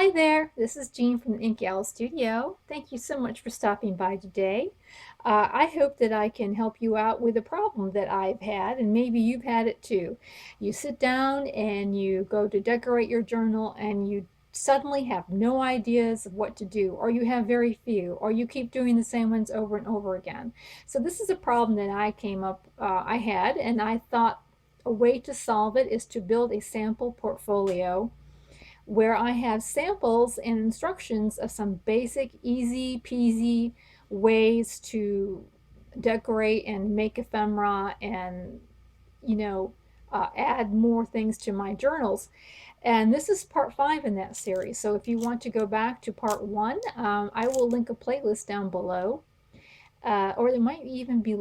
Hi there, this is Jean from the Studio. Thank you so much for stopping by today. I hope that I can help you out with a problem that I've had, and maybe you've had it too. You sit down and you go to decorate your journal and you suddenly have no ideas of what to do, or you have very few, or you keep doing the same ones over and over again. So this is a problem that I had, and I thought a way to solve it is to build a sample portfolio where I have samples and instructions of some basic easy peasy ways to decorate and make ephemera and add more things to my journals. And this is part 5 in that series, so if you want to go back to part 1, I will link a playlist down below, or there might even be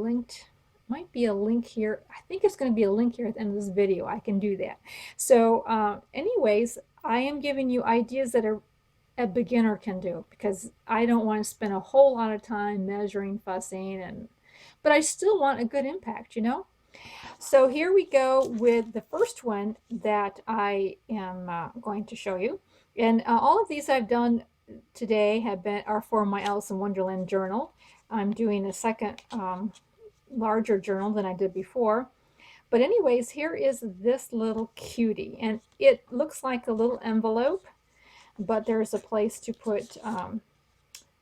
might be a link here. I think it's going to be a link here at the end of this video. I can do that. So anyways, I am giving you ideas that a beginner can do, because I don't want to spend a whole lot of time measuring, fussing, but I still want a good impact, you know? So here we go with the first one that I am going to show you. And all of these I've done today are for my Alice in Wonderland journal. I'm doing a second larger journal than I did before. But anyways, here is this little cutie, and it looks like a little envelope, but there's a place to put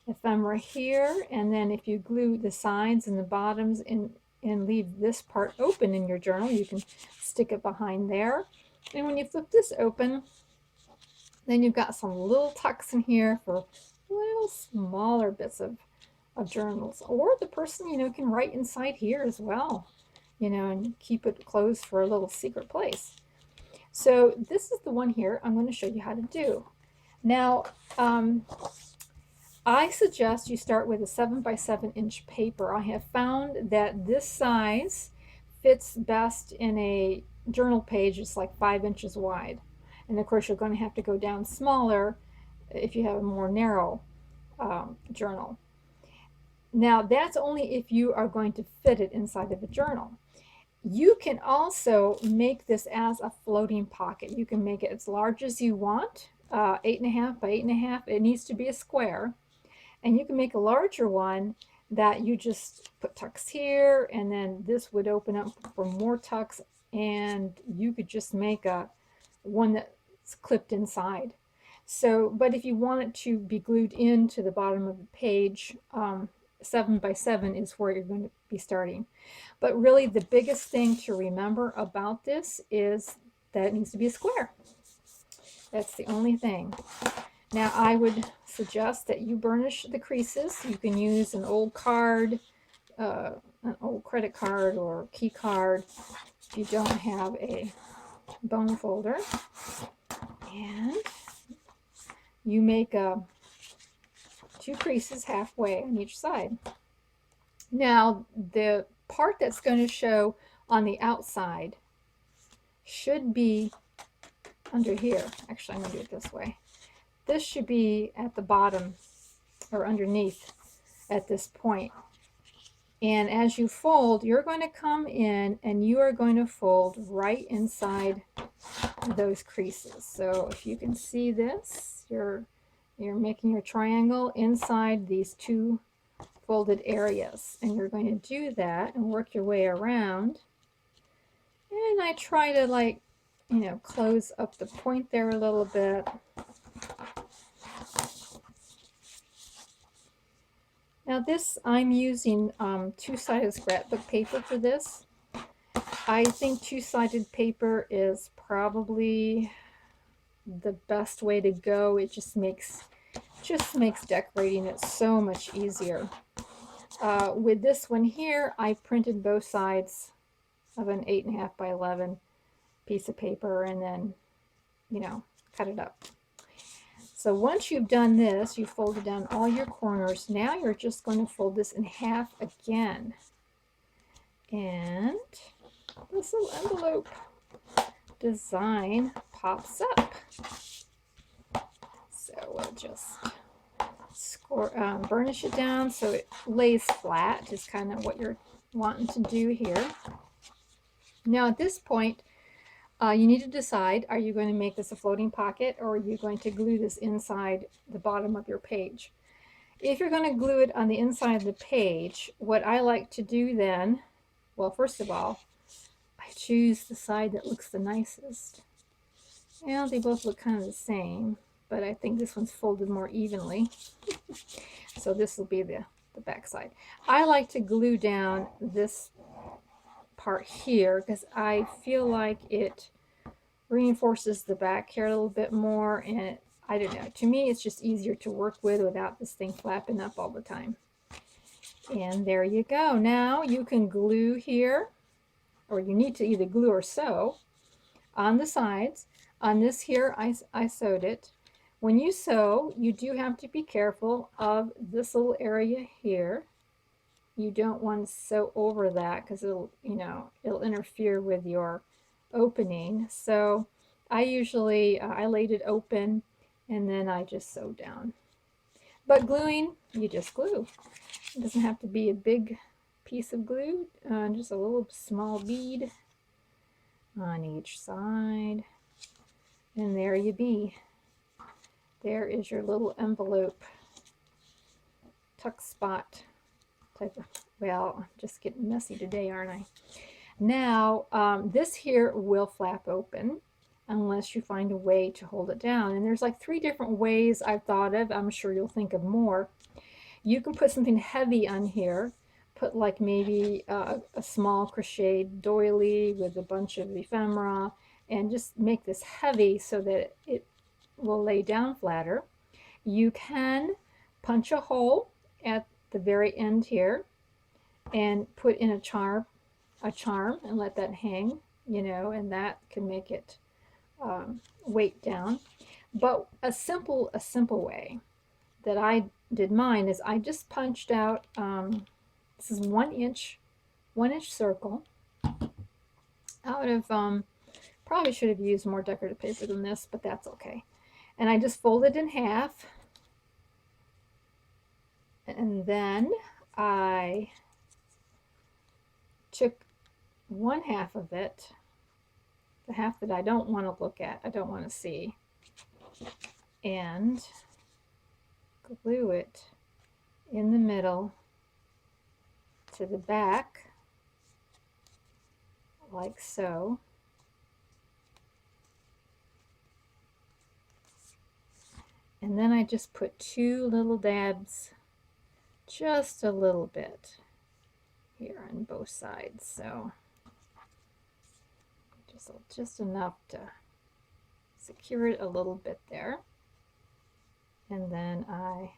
ephemera here, and then if you glue the sides and the bottoms and leave this part open in your journal, you can stick it behind there. And when you flip this open, then you've got some little tucks in here for little smaller bits of journals, or the person can write inside here as well, and keep it closed for a little secret place. So this is the one here I'm going to show you how to do. Now I suggest you start with a 7 by 7 inch paper. I have found that this size fits best in a journal page. It's like 5 inches wide, and of course you're going to have to go down smaller if you have a more narrow journal. Now that's only if you are going to fit it inside of a journal. You can also make this as a floating pocket. You can make it as large as you want, 8.5 by 8.5. It needs to be a square. And you can make a larger one that you just put tucks here, and then this would open up for more tucks, and you could just make one that's clipped inside. So, but if you want it to be glued into the bottom of the page, 7 by 7 is where you're going to be starting. But really the biggest thing to remember about this is that it needs to be a square. That's the only thing. Now I would suggest that you burnish the creases. You can use an old card, an old credit card or key card if you don't have a bone folder. And you make 2 creases halfway on each side. Now the part that's going to show on the outside should be under here. Actually, I'm going to do it this way. This should be at the bottom or underneath at this point. And as you fold, you're going to come in and you are going to fold right inside those creases. So if you can see this, you're making your triangle inside these 2 folded areas, and you're going to do that and work your way around. And I try to close up the point there a little bit. Now this, I'm using 2-sided scrapbook paper for this. I think 2-sided paper is probably the best way to go. It just makes decorating it so much easier. With this one here, I printed both sides of an 8.5 by 11 piece of paper and then cut it up. So once you've done this, you folded down all your corners. Now you're just going to fold this in half again, and this little envelope design pops up. So we'll just burnish it down so it lays flat, is kind of what you're wanting to do here. Now at this point, You need to decide, are you going to make this a floating pocket, or are you going to glue this inside the bottom of your page? If you're going to glue it on the inside of the page, what I like to do then, well, first of all, I choose the side that looks the nicest. Well, they both look kind of the same, but I think this one's folded more evenly. So this will be the back side. I like to glue down this part here because I feel like it reinforces the back here a little bit more, and I don't know, to me it's just easier to work with without this thing flapping up all the time. And there you go. Now you can glue here, or you need to either glue or sew on the sides. On this here, I sewed it. When you sew, you do have to be careful of this little area here. You don't want to sew over that because it'll, it'll interfere with your opening. So I usually, I laid it open and then I just sew down. But gluing, you just glue. It doesn't have to be a big piece of glue, just a little small bead on each side. And there you be. There is your little envelope tuck spot type of, well, I'm just getting messy today, aren't I? Now, this here will flap open unless you find a way to hold it down. And there's like 3 different ways I've thought of. I'm sure you'll think of more. You can put something heavy on here. Put like maybe a small crocheted doily with a bunch of ephemera, and just make this heavy so that it will lay down flatter. You can punch a hole at the very end here and put in a charm and let that hang, and that can make it weight down. But a simple way that I did mine is I just punched out, this is 1 inch circle out of, probably should have used more decorative paper than this, but that's okay. And I just folded in half, and then I took 1/2 of it, the half that I don't want to look at, I don't want to see, and glue it in the middle to the back, like so. And then I just put 2 little dabs, just a little bit here on both sides. So just enough to secure it a little bit there. And then I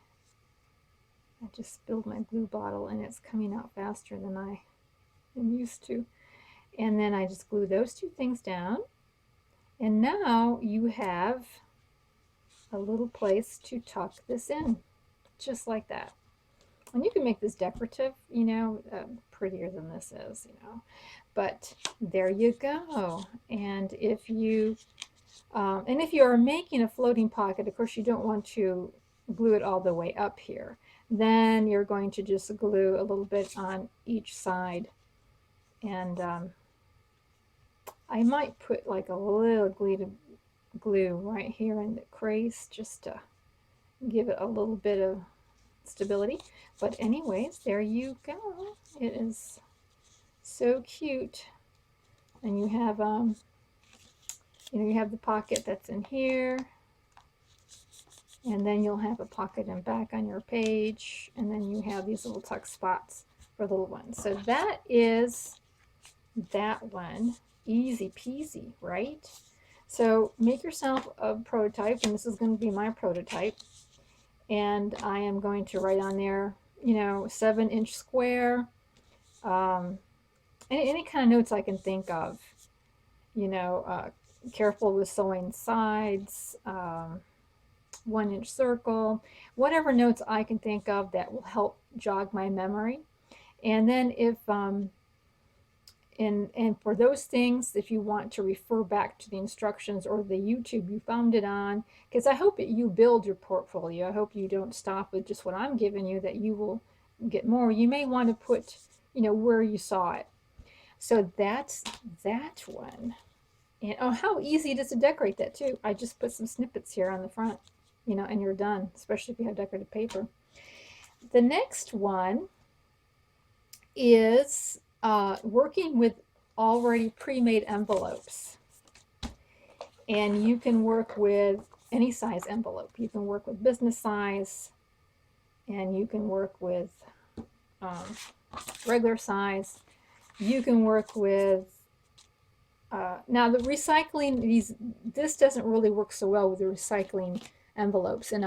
just spilled my glue bottle and it's coming out faster than I am used to. And then I just glue those 2 things down. And now you have a little place to tuck this in, just like that. And you can make this decorative, prettier than this is, but there you go. And if you are making a floating pocket, of course you don't want to glue it all the way up here. Then you're going to just glue a little bit on each side, and I might put like a little glue right here in the crease just to give it a little bit of stability. But anyways, there you go. It is so cute. And you have you have the pocket that's in here, and then you'll have a pocket and back on your page, and then you have these little tuck spots for little ones. So that is that one. Easy peasy, right? So make yourself a prototype, and this is going to be my prototype. And I am going to write on there, 7-inch square, any kind of notes I can think of, careful with sewing sides, 1-inch circle, whatever notes I can think of that will help jog my memory. And then if and for those things, if you want to refer back to the instructions or the YouTube you found it on, because I hope that you build your portfolio. I hope you don't stop with just what I'm giving you, that you will get more. You may want to put, where you saw it. So that's that one. And oh, how easy it is to decorate that too. I just put some snippets here on the front, you know, and you're done, especially if you have decorative paper. The next one is working with already pre-made envelopes. And you can work with any size envelope. You can work with business size, and you can work with um, regular size. You can work with now the recycling. This doesn't really work so well with the recycling envelopes, and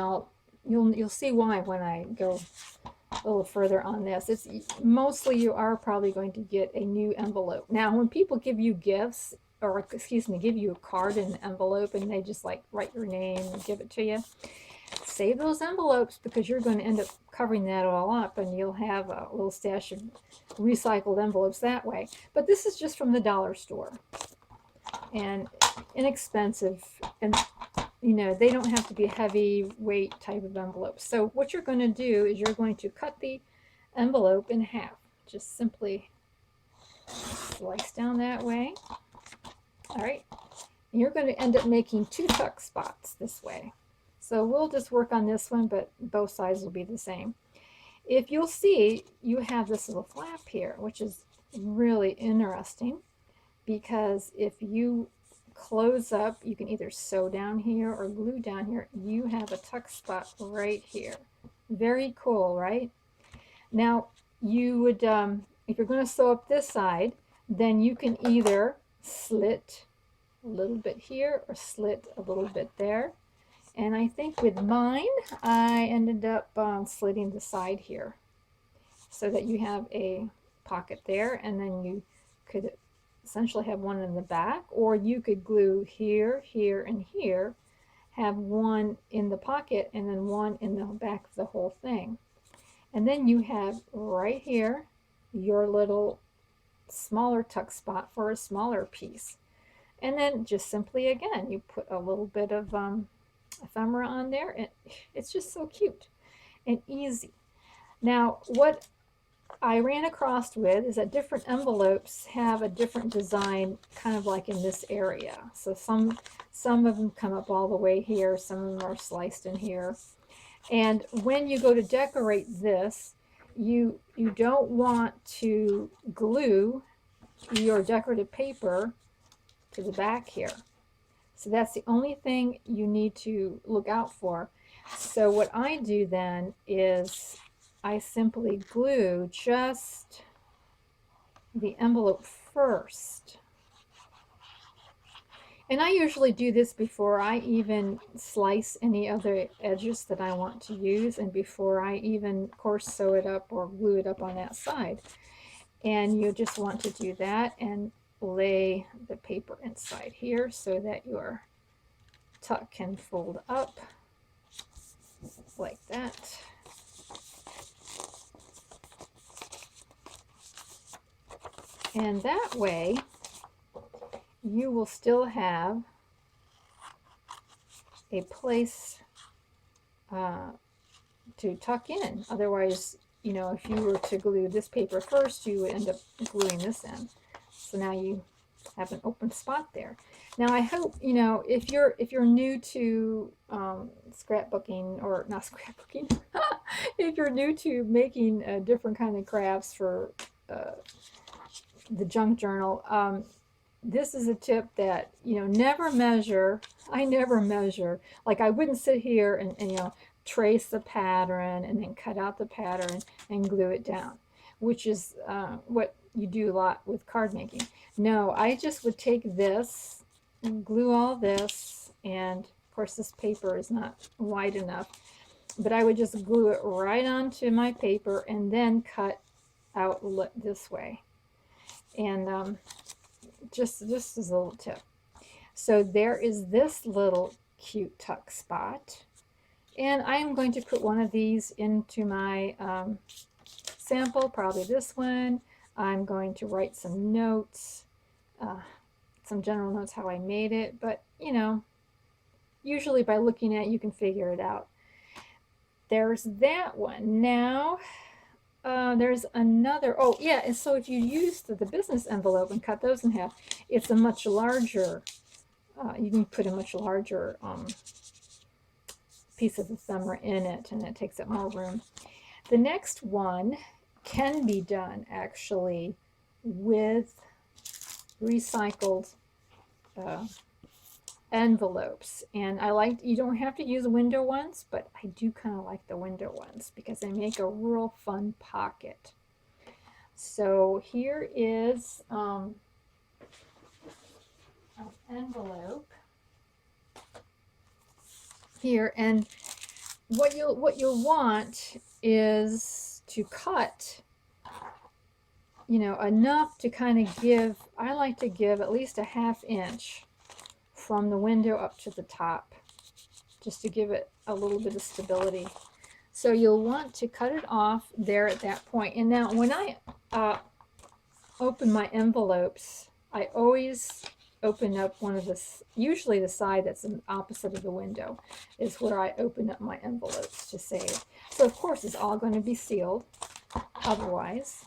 you'll see why when I go a little further on this. It's mostly you are probably going to get a new envelope. Now, when people give you gifts, or excuse me, give you a card in an envelope, and they just like write your name and give it to you, save those envelopes because you're going to end up covering that all up, and you'll have a little stash of recycled envelopes that way. But this is just from the dollar store, and inexpensive, and you know, they don't have to be heavyweight type of envelopes. So what you're going to do is you're going to cut the envelope in half. Just simply slice down that way. All right. And you're going to end up making 2 tuck spots this way. So we'll just work on this one, but both sides will be the same. If you'll see, you have this little flap here, which is really interesting, because if you close up, you can either sew down here or glue down here. You have a tuck spot right here. Very cool, right? Now, you would, if you're going to sew up this side, then you can either slit a little bit here or slit a little bit there. And I think with mine, I ended up slitting the side here so that you have a pocket there, and then you could essentially have one in the back, or you could glue here, here, and here, have one in the pocket and then one in the back of the whole thing. And then you have right here your little smaller tuck spot for a smaller piece. And then just simply, again, you put a little bit of ephemera on there, and it's just so cute and easy. Now, what I ran across with is that different envelopes have a different design, kind of like in this area. So some of them come up all the way here, some of them are sliced in here. And when you go to decorate this, you don't want to glue your decorative paper to the back here. So that's the only thing you need to look out for. So what I do then is I simply glue just the envelope first. And I usually do this before I even slice any other edges that I want to use, and before I even, of course, sew it up or glue it up on that side. And you just want to do that and lay the paper inside here so that your tuck can fold up like that. And that way you will still have a place to tuck in. Otherwise, you know, if you were to glue this paper first, you would end up gluing this in. So now you have an open spot there. Now I hope, you know, if you're new to scrapbooking, or not scrapbooking, if you're new to making different kind of crafts for the junk journal, this is a tip that, you know, never measure. I never measure. Like, I wouldn't sit here and you know, trace the pattern and then cut out the pattern and glue it down, which is what you do a lot with card making. No, I just would take this and glue all this, and of course this paper is not wide enough, but I would just glue it right onto my paper and then cut out this way. And just as a little tip. So there is this little cute tuck spot, and I am going to put one of these into my sample, probably this one. I'm going to write some notes, some general notes how I made it, but you know, usually by looking at it, you can figure it out. There's that one. Now there's another. Oh yeah, and so if you use the business envelope and cut those in half, it's a much larger You can put a much larger piece of ephemera in it, and it takes up more room. The next one can be done actually with recycled uh, envelopes, and you don't have to use window ones, but I do kind of like the window ones because they make a real fun pocket. So here is an envelope here, and what you'll want is to cut, you know, enough to kind of give, I like to give at least a 1/2 inch from the window up to the top, just to give it a little bit of stability. So you'll want to cut it off there at that point. And now when I open my envelopes, I always open up one of the, usually the side that's opposite of the window is where I open up my envelopes to save. So of course it's all going to be sealed otherwise.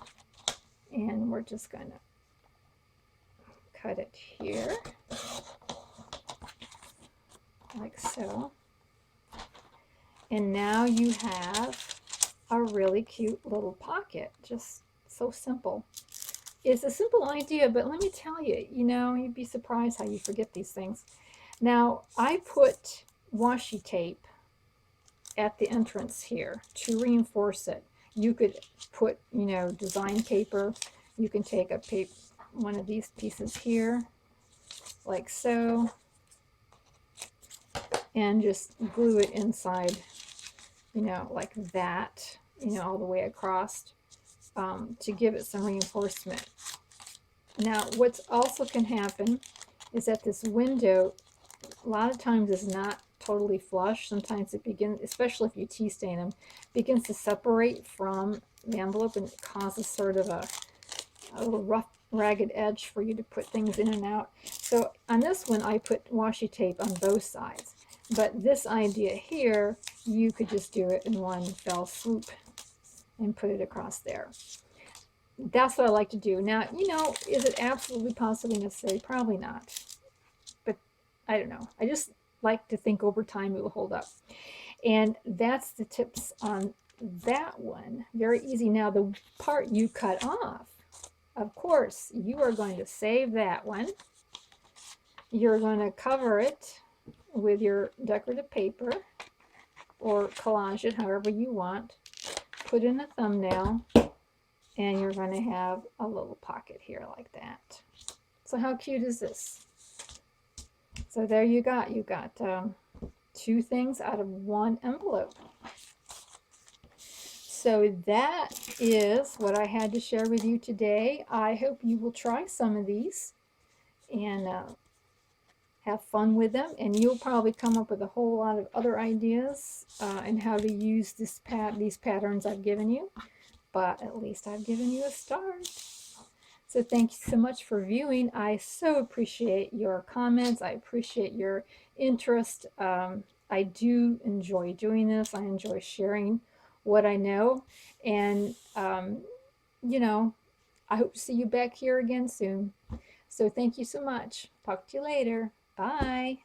And we're just going to cut it here, like so. And now you have a really cute little pocket, just so simple. It's a simple idea, but let me tell you, you know, you'd be surprised how you forget these things. Now, I put washi tape at the entrance here to reinforce it. You could put, you know, design paper. You can take a one of these pieces here, like so, and just glue it inside, you know, like that, you know, all the way across, to give it some reinforcement. Now, what's also can happen is that this window, a lot of times, is not totally flush. Sometimes it begins, especially if you tea stain them, begins to separate from the envelope, and it causes sort of a little rough, ragged edge for you to put things in and out. So on this one, I put washi tape on both sides. But this idea here, you could just do it in one fell swoop and put it across there. That's what I like to do. Now, you know, is it absolutely possibly necessary? Probably not. But I don't know. I just like to think over time it will hold up. And that's the tips on that one. Very easy. Now, the part you cut off, of course, you are going to save that one. You're going to cover it with your decorative paper or collage it however you want. Put in a thumbnail, and you're going to have a little pocket here like that. So how cute is this? So there you got two things out of one envelope. So that is what I had to share with you today. I hope you will try some of these and have fun with them, and you'll probably come up with a whole lot of other ideas and how to use these patterns I've given you. But at least I've given you a start. So thank you so much for viewing. I so appreciate your comments. I appreciate your interest. I do enjoy doing this. I enjoy sharing what I know. And, you know, I hope to see you back here again soon. So thank you so much. Talk to you later. Bye.